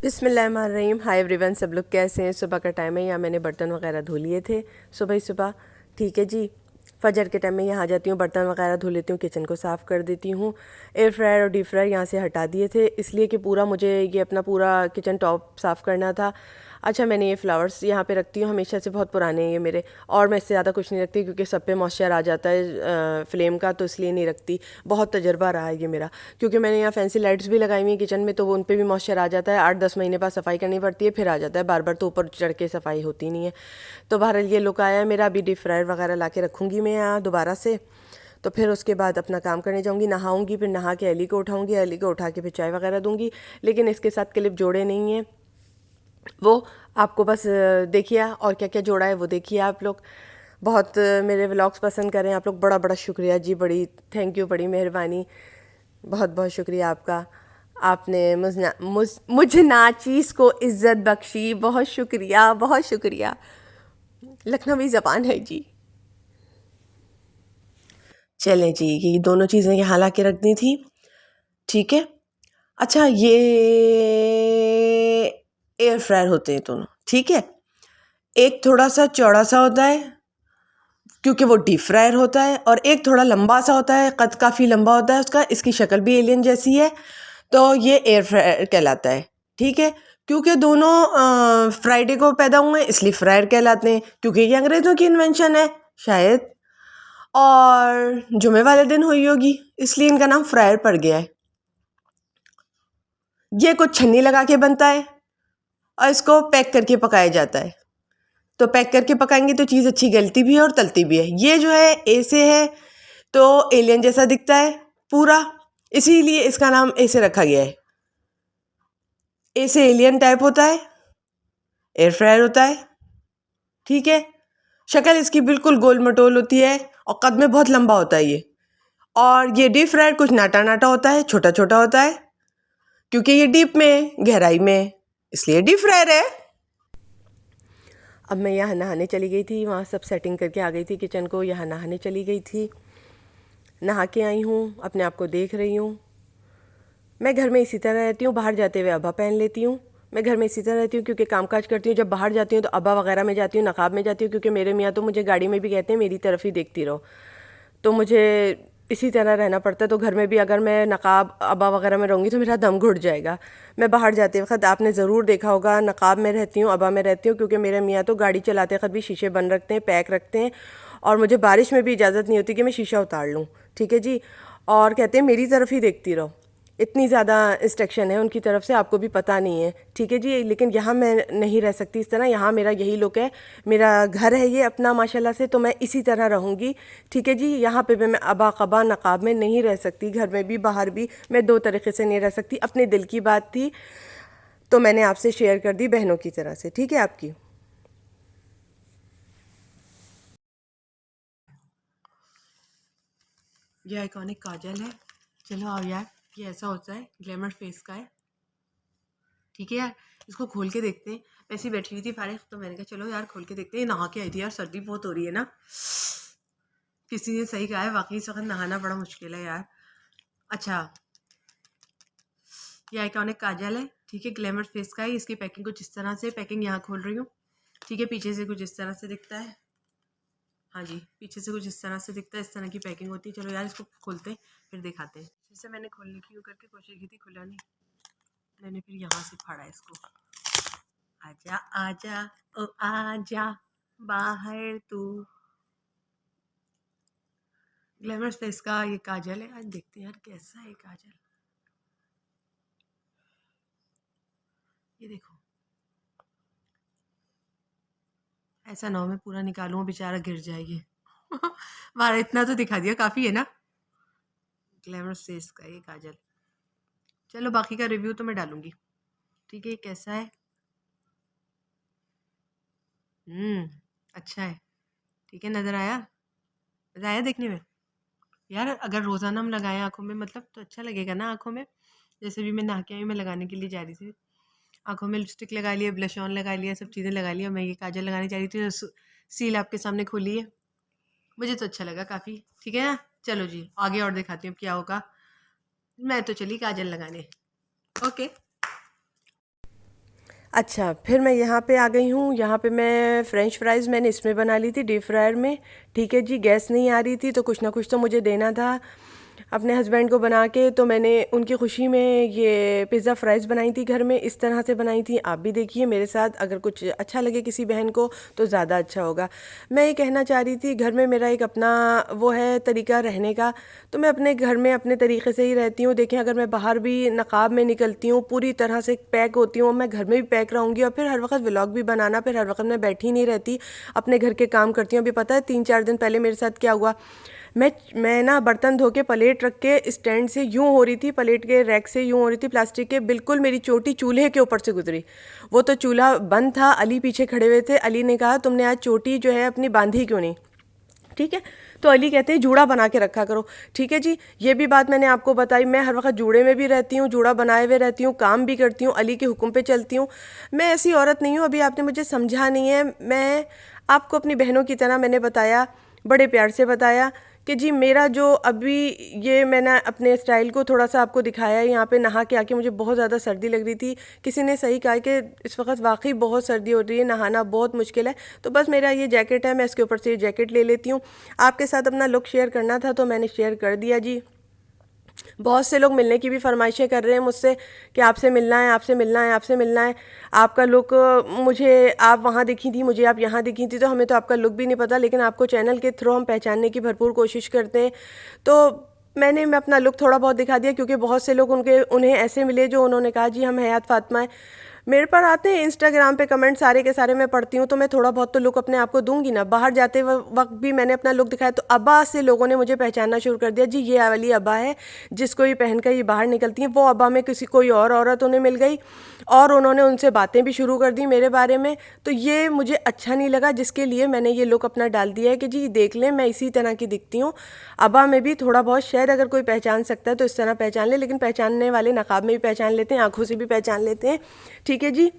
बिस्मिल्लाहिर्रहमानिर्रहीम। Hi everyone, सब लोग कैसे हैं? सुबह का टाइम है, यहाँ मैंने बर्तन वगैरह धो लिए थे सुबह ही सुबह। ठीक है जी। फजर के टाइम में यहाँ आ जाती हूँ, बर्तन वगैरह धो लेती हूँ, किचन को साफ़ कर देती हूँ। एयर फ्रायर और डीप फ्रायर यहाँ से हटा दिए थे इसलिए कि पूरा मुझे ये अपना पूरा किचन टॉप साफ़ करना था। अच्छा, मैंने ये फ्लावर्स यहाँ पे रखती हूँ हमेशा से, बहुत पुराने हैं ये मेरे, और मैं इससे ज़्यादा कुछ नहीं रखती क्योंकि सब पे मॉइस्चर आ जाता है फ्लेम का, तो इसलिए नहीं रखती। बहुत तजर्बा रहा है ये मेरा, क्योंकि मैंने यहाँ फैंसी लाइट्स भी लगाई हुई हैं किचन में, तो वो उन पर भी मॉइस्चर आ जाता है। 8-10 महीने बाद सफाई करनी पड़ती है, फिर आ जाता है। बार बार तो ऊपर चढ़ के सफाई होती नहीं है। तो बहरहाल ये लुक आया है मेरा। अभी डीप फ्रायर वगैरह ला के रखूँगी मैं यहाँ दोबारा से, तो फिर उसके बाद अपना काम करने जाऊँगी, नहाऊँगी, फिर नहा के अली को उठाऊँगी, अली को उठा के फिर चाय वगैरह दूँगी। लेकिन इसके साथ क्लिप जोड़े नहीं हैं, वो आपको बस देखिए, और क्या क्या जोड़ा है वो देखिए आप लोग। बहुत मेरे व्लॉग्स पसंद करें आप लोग, बड़ा बड़ा शुक्रिया जी, बड़ी थैंक यू, बड़ी मेहरबानी, बहुत बहुत शुक्रिया आपका। आपने मुझ नाचीज़ को इज़्ज़त बख्शी, बहुत शुक्रिया, बहुत शुक्रिया। लखनवी ज़बान है जी। चलें जी, ये दोनों चीज़ें यहाँ ला के रख दी थी। ठीक है। अच्छा, ये एयर फ्रायर होते हैं दोनों, ठीक है। एक थोड़ा सा चौड़ा सा होता है क्योंकि वो डीप फ्रायर होता है, और एक थोड़ा लंबा सा होता है, कद काफ़ी लंबा होता है उसका, इसकी शक्ल भी एलियन जैसी है, तो ये एयर फ्रायर कहलाता है। ठीक है। क्योंकि दोनों फ्राइडे को पैदा हुए हैं इसलिए फ्रायर कहलाते हैं, क्योंकि ये अंग्रेज़ों की इन्वेंशन है शायद, और जुमे वाले दिन हुई होगी इसलिए इनका नाम फ्रायर पड़ गया है। ये कुछ छन्नी लगा के बनता है और इसको पैक करके पकाया जाता है। तो पैक करके पकाएंगे तो चीज़ अच्छी गलती भी है और तलती भी है। ये जो है ए से है तो एलियन जैसा दिखता है पूरा, इसीलिए इसका नाम ए से रखा गया है। ए से एलियन टाइप होता है, एयर फ्रायर होता है। ठीक है। शक्ल इसकी बिल्कुल गोल मटोल होती है और कद में बहुत लंबा होता है ये। और ये डीप फ्रायर कुछ नाटा नाटा होता है, छोटा छोटा होता है, क्योंकि ये डीप में, गहराई में, इसलिए डीप फ्रायर है। अब मैं यहाँ नहाने चली गई थी, वहाँ सब सेटिंग करके आ गई थी किचन को, यहाँ नहाने चली गई थी। नहा के आई हूँ, अपने आप को देख रही हूँ। मैं घर में इसी तरह रहती हूँ, बाहर जाते हुए अब्बा पहन लेती हूँ। मैं घर में इसी तरह रहती हूँ क्योंकि कामकाज करती हूँ। जब बाहर जाती हूँ तो अब्बा वगैरह में जाती हूँ, नकाब में जाती हूँ, क्योंकि मेरे मियाँ तो मुझे गाड़ी में भी कहते हैं मेरी तरफ ही देखती रहो, तो मुझे इसी तरह रहना पड़ता है। तो घर में भी अगर मैं नकाब अब्बा वगैरह में रहूँगी तो मेरा दम घुट जाएगा। मैं बाहर जाते वक्त, आपने ज़रूर देखा होगा, नकाब में रहती हूँ, अब्बा में रहती हूँ, क्योंकि मेरे मियाँ तो गाड़ी चलाते वक्त भी शीशे बंद रखते हैं, पैक रखते हैं, और मुझे बारिश में भी इजाज़त नहीं होती कि मैं शीशा उतार लूँ। ठीक है जी। और कहते हैं मेरी तरफ ही देखती रहो, इतनी ज़्यादा इंस्ट्रक्शन है उनकी तरफ से, आपको भी पता नहीं है। ठीक है जी। लेकिन यहाँ मैं नहीं रह सकती इस तरह, यहाँ मेरा यही लुक है, मेरा घर है ये अपना माशाल्लाह से, तो मैं इसी तरह रहूँगी। ठीक है जी। यहाँ पे भी मैं अबा कबा नकाब में नहीं रह सकती, घर में भी बाहर भी मैं दो तरीके से नहीं रह सकती। अपने दिल की बात थी तो मैंने आपसे शेयर कर दी बहनों की तरह से। ठीक है आपकी। ये आइकॉनिक काजल है। चलो आओ यार, ये ऐसा होता है, ग्लैमर फेस का है। ठीक है यार, इसको खोल के देखते हैं। वैसे ही बैठी हुई थी फारिग, तो मैंने कहा चलो यार खोल के देखते हैं। नहा के आई थी यार, सर्दी बहुत हो रही है ना। किसी ने सही कहा है, वाकई इस वक्त नहाना बड़ा मुश्किल है यार। अच्छा, ये आइकॉनिक काजल है। ठीक है, ग्लैमर फेस का है। इसकी पैकिंग कुछ इस तरह से, पैकिंग यहाँ खोल रही हूँ। ठीक है, पीछे से कुछ इस तरह से दिखता है। हाँ जी, पीछे से कुछ इस तरह से दिखता है, इस तरह की पैकिंग होती है। चलो यार, इसको खोलते हैं फिर दिखाते हैं। जैसे मैंने खोलने की करके कोशिश की थी, खुला नहीं, मैंने फिर यहाँ से फाड़ा इसको। आजा आजा ओ आजा बाहर तू। ग्लैमर फेस का ये काजल है। आज देखते हैं यार कैसा है काजल। ये देखो, ऐसा ना हो मैं पूरा निकालूं बेचारा गिर जाएगी। मारा इतना तो दिखा दिया, काफ़ी है ना। ग्लैमर फेस का ये काजल। चलो बाकी का रिव्यू तो मैं डालूंगी। ठीक है, कैसा है? अच्छा है। ठीक है, नज़र आया, मज़ा आया देखने में। यार अगर रोज़ाना हम लगाएं आँखों में, मतलब तो अच्छा लगेगा ना आँखों में। जैसे भी मैं नहा के आई, मैं लगाने के लिए जा रही थी, आँखों में लिपस्टिक लगा लिया, ब्लश ऑन लगा लिया, सब चीज़ें लगा लिया, मैं ये काजल लगाने जा रही थी तो सील आपके सामने खोली है। मुझे तो अच्छा लगा काफ़ी। ठीक है ना। चलो जी, आगे और दिखाती हूँ अब क्या होगा। मैं तो चली काजल लगाने। ओके। अच्छा, फिर मैं यहाँ पे आ गई हूँ। यहाँ पे मैं फ़्रेंच फ्राइज़ मैंने इसमें बना ली थी, डीप फ्रायर में। ठीक है जी, गैस नहीं आ रही थी तो कुछ ना कुछ तो मुझे देना था अपने हस्बैंड को बना के। तो मैंने उनकी खुशी में ये पिज़्ज़ा फ्राइज़ बनाई थी घर में, इस तरह से बनाई थी। आप भी देखिए मेरे साथ, अगर कुछ अच्छा लगे किसी बहन को तो ज़्यादा अच्छा होगा। मैं ये कहना चाह रही थी, घर में मेरा एक अपना वो है तरीका रहने का, तो मैं अपने घर में अपने तरीके से ही रहती हूँ। देखें, अगर मैं बाहर भी नकाब में निकलती हूँ, पूरी तरह से पैक होती हूँ, मैं घर में भी पैक रहूँगी। और फिर हर वक्त व्लॉग भी बनाना, फिर हर वक्त मैं बैठी नहीं रहती, अपने घर के काम करती हूँ। अभी पता है 3-4 दिन पहले मेरे साथ क्या हुआ, मैं ना बर्तन धो के प्लेट रख के स्टैंड से यूं हो रही थी, प्लेट के रैक से यूं हो रही थी प्लास्टिक के, बिल्कुल मेरी चोटी चूल्हे के ऊपर से गुजरी। वो तो चूल्हा बंद था, अली पीछे खड़े हुए थे। अली ने कहा तुमने आज चोटी जो है अपनी बांधी क्यों नहीं? ठीक है, तो अली कहते हैं जूड़ा बना के रखा करो। ठीक है जी, ये भी बात मैंने आपको बताई। मैं हर वक्त जूड़े में भी रहती हूँ, जूड़ा बनाए हुए रहती हूँ, काम भी करती हूँ, अली के हुक्म पे चलती हूँ। मैं ऐसी औरत नहीं हूँ, अभी आपने मुझे समझा नहीं है। मैं आपको अपनी बहनों की तरह मैंने बताया, बड़े प्यार से बताया कि जी मेरा जो अभी ये मैंने अपने स्टाइल को थोड़ा सा आपको दिखाया। यहाँ पे नहा के आके मुझे बहुत ज़्यादा सर्दी लग रही थी। किसी ने सही कहा कि इस वक्त वाकई बहुत सर्दी हो रही है, नहाना बहुत मुश्किल है। तो बस मेरा ये जैकेट है, मैं इसके ऊपर से ये जैकेट ले लेती हूँ। आपके साथ अपना लुक शेयर करना था तो मैंने शेयर कर दिया जी। बहुत से लोग मिलने की भी फरमाइशें कर रहे हैं मुझसे कि आपसे मिलना है, आपसे मिलना है, आपसे मिलना है। आपका लुक मुझे आप वहाँ दिखी थी, मुझे आप यहाँ दिखी थी, तो हमें तो आपका लुक भी नहीं पता, लेकिन आपको चैनल के थ्रू हम पहचानने की भरपूर कोशिश करते हैं। तो मैं अपना लुक थोड़ा बहुत दिखा दिया, क्योंकि बहुत से लोग उन्हें ऐसे मिले जो उन्होंने कहा जी हम हयात फातिमा है। मेरे पर आते हैं इंस्टाग्राम पे कमेंट, सारे के सारे मैं पढ़ती हूँ, तो मैं थोड़ा बहुत तो लुक अपने आप को दूंगी ना। बाहर जाते वक्त भी मैंने अपना लुक दिखाया तो अब्बा से लोगों ने मुझे पहचानना शुरू कर दिया, जी ये वाली अब्बा है जिसको ये पहनकर ये बाहर निकलती हैं। वो अब्बा में किसी कोई और औरत उन्हें मिल गई और उन्होंने उनसे बातें भी शुरू कर दी मेरे बारे में। तो ये मुझे अच्छा नहीं लगा, जिसके लिए मैंने ये लुक अपना डाल दिया है कि जी देख लें मैं इसी तरह की दिखती हूँ। अब्बा में भी थोड़ा बहुत शायद अगर कोई पहचान सकता है तो इस तरह पहचान ले, लेकिन पहचानने वाले नकाब में भी पहचान लेते हैं, आंखों से भी पहचान लेते हैं। ठीक है जी,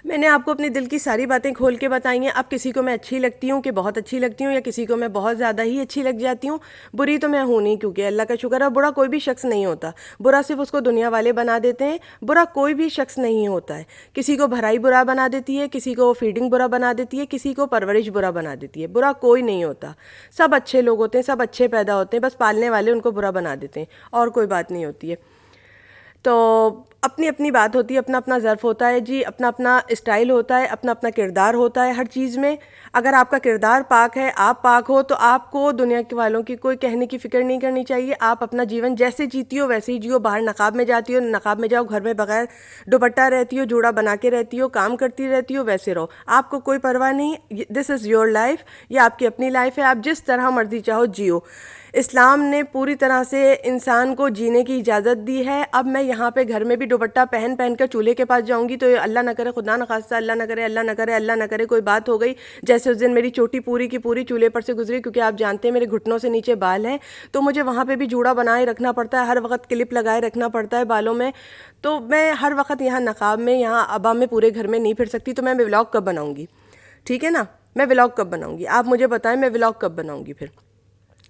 मैंने आपको अपने दिल की सारी बातें खोल के बताई हैं। अब किसी को मैं अच्छी लगती हूँ कि बहुत अच्छी लगती हूँ, या किसी को मैं बहुत ज़्यादा ही अच्छी लग जाती हूँ। बुरी तो मैं हूँ नहीं, क्योंकि अल्लाह का शुक्र है बुरा कोई भी शख्स नहीं होता। बुरा सिर्फ उसको दुनिया वाले बना देते हैं, बुरा कोई भी शख्स नहीं होता है। किसी को भराई बुरा बना देती है, किसी को फीडिंग बुरा बना देती है, किसी को परवरिश बुरा बना देती है। बुरा कोई नहीं होता, सब अच्छे लोग होते हैं, सब अच्छे पैदा होते हैं, बस पालने वाले उनको बुरा बना देते हैं, और कोई बात नहीं होती है। तो अपनी अपनी बात होती है, अपना अपना ज़र्फ़ होता है जी, अपना अपना स्टाइल होता है, अपना अपना किरदार होता है हर चीज़ में। अगर आपका किरदार पाक है, आप पाक हो, तो आपको दुनिया के वालों की कोई कहने की फ़िक्र नहीं करनी चाहिए। आप अपना जीवन जैसे जीती हो वैसे ही जियो। बाहर नकाब में जाती हो, नकाब में जाओ, घर में बगैर दुपट्टा रहती हो, जूड़ा बना के रहती हो, काम करती रहती हो, वैसे रहो, आपको कोई परवाह नहीं। दिस इज़ योर लाइफ, ये आपकी अपनी लाइफ है, आप जिस तरह मर्जी चाहो जियो। इस्लाम ने पूरी तरह से इंसान को जीने की इजाज़त दी है। अब मैं यहाँ पे घर में भी दुपट्टा पहन पहन कर चूल्हे के पास जाऊँगी तो अल्लाह ना करे, खुदा ना खास्ता, अल्लाह ना करे, अल्लाह ना करे, अल्लाह ना करे कोई बात हो गई, जैसे उस दिन मेरी चोटी पूरी की पूरी चूल्हे पर से गुजरी, क्योंकि आप जानते हैं मेरे घुटनों से नीचे बाल हैं, तो मुझे वहाँ पर भी जूड़ा बनाए रखना पड़ता है, हर वक्त क्लिप लगाए रखना पड़ता है बालों में। तो मैं हर वक्त यहाँ नकाब में, यहाँ अबा में पूरे घर में नहीं फिर सकती। तो मैं व्लॉग कब बनाऊँगी? ठीक है ना, मैं व्लॉग कब बनाऊँगी? आप मुझे बताएं, मैं व्लॉग कब बनाऊँगी फिर?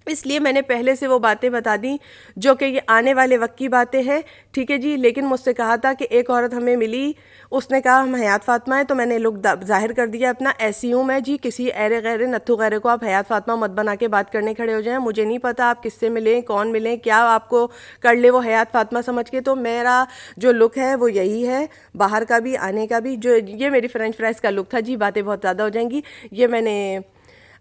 इसलिए मैंने पहले से वो बातें बता दी जो कि ये आने वाले वक्त की बातें हैं। ठीक है जी, लेकिन मुझसे कहा था कि एक औरत हमें मिली, उसने कहा हम हयात फातिमा है, तो मैंने लुक जाहिर कर दिया अपना, ऐसी हूँ मैं जी। किसी ऐरे गैरे नत्थु गैरे को आप हयात फातिमा मत बना के बात करने खड़े हो जाएं। मुझे नहीं पता आप किससे मिलें, कौन मिलें, क्या आपको कर ले वो हयात फातिमा समझ के। तो मेरा जो लुक है वो यही है, बाहर का भी आने का भी। जो ये मेरी फ्रेंच फ्राइज़ का लुक था जी, बातें बहुत ज़्यादा हो जाएंगी। ये मैंने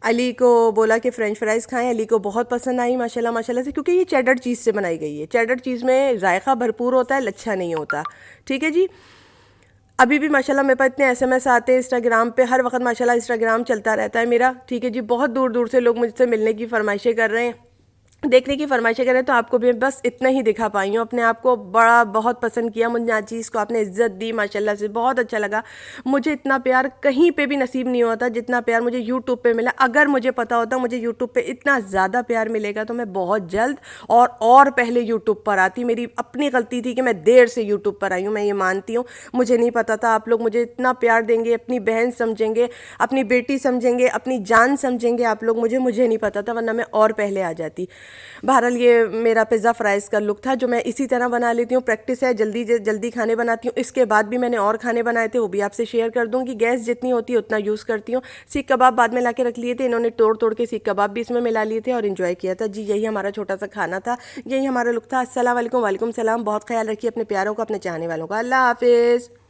अली को बोला कि फ़्रेंच फ्राइज़ खाएं, अली को बहुत पसंद आई माशाल्लाह माशाल्लाह से, क्योंकि ये चेडर चीज़ से बनाई गई है। चेडर चीज़ में जायका भरपूर होता है, लच्छा नहीं होता। ठीक है जी, अभी भी माशाल्लाह मेरे पास इतने एसएमएस आते हैं इंस्टाग्राम पे, हर वक्त माशाल्लाह इंस्टाग्राम चलता रहता है मेरा। ठीक है जी, बहुत दूर दूर से लोग मुझसे मिलने की फरमाइशें कर रहे हैं, देखने की फरमाइशें करें। तो आपको भी बस इतना ही दिखा पाई हूँ। अपने आप को बड़ा बहुत पसंद किया, मुझे आज चीज़ को आपने इज्जत दी माशाल्लाह से, बहुत अच्छा लगा। मुझे इतना प्यार कहीं पे भी नसीब नहीं होता जितना प्यार मुझे यूट्यूब पे मिला। अगर मुझे पता होता मुझे यूट्यूब पे इतना ज़्यादा प्यार मिलेगा तो मैं बहुत जल्द और पहले यूट्यूब पर आती। मेरी अपनी गलती थी कि मैं देर से यूट्यूब पर आई हूँ, मैं ये मानती हूँ। मुझे नहीं पता था आप लोग मुझे इतना प्यार देंगे, अपनी बहन समझेंगे, अपनी बेटी समझेंगे, अपनी जान समझेंगे आप लोग मुझे नहीं पता था, वरना मैं और पहले आ जाती। बहरहाल ये मेरा पिज़्ज़ा फ्राइज़ का लुक था जो मैं इसी तरह बना लेती हूँ, प्रैक्टिस है, जल्दी जल्दी खाने बनाती हूँ। इसके बाद भी मैंने और खाने बनाए थे, वो भी आपसे शेयर कर दूँगी। गैस जितनी होती है उतना यूज़ करती हूँ। सीख कबाब बाद में ला के रख लिए थे, इन्होंने तोड़ तोड़ के सीख कबाब भी इसमें मिला लिए थे और इन्जॉय किया था। जी यही हमारा छोटा सा खाना था, यही हमारा लुक था। अस्सलाम वालेकुम, वालेकुम सलाम। बहुत ख्याल रखिए अपने प्यारों का, अपने चाहने वालों का। अल्लाह हाफिज़।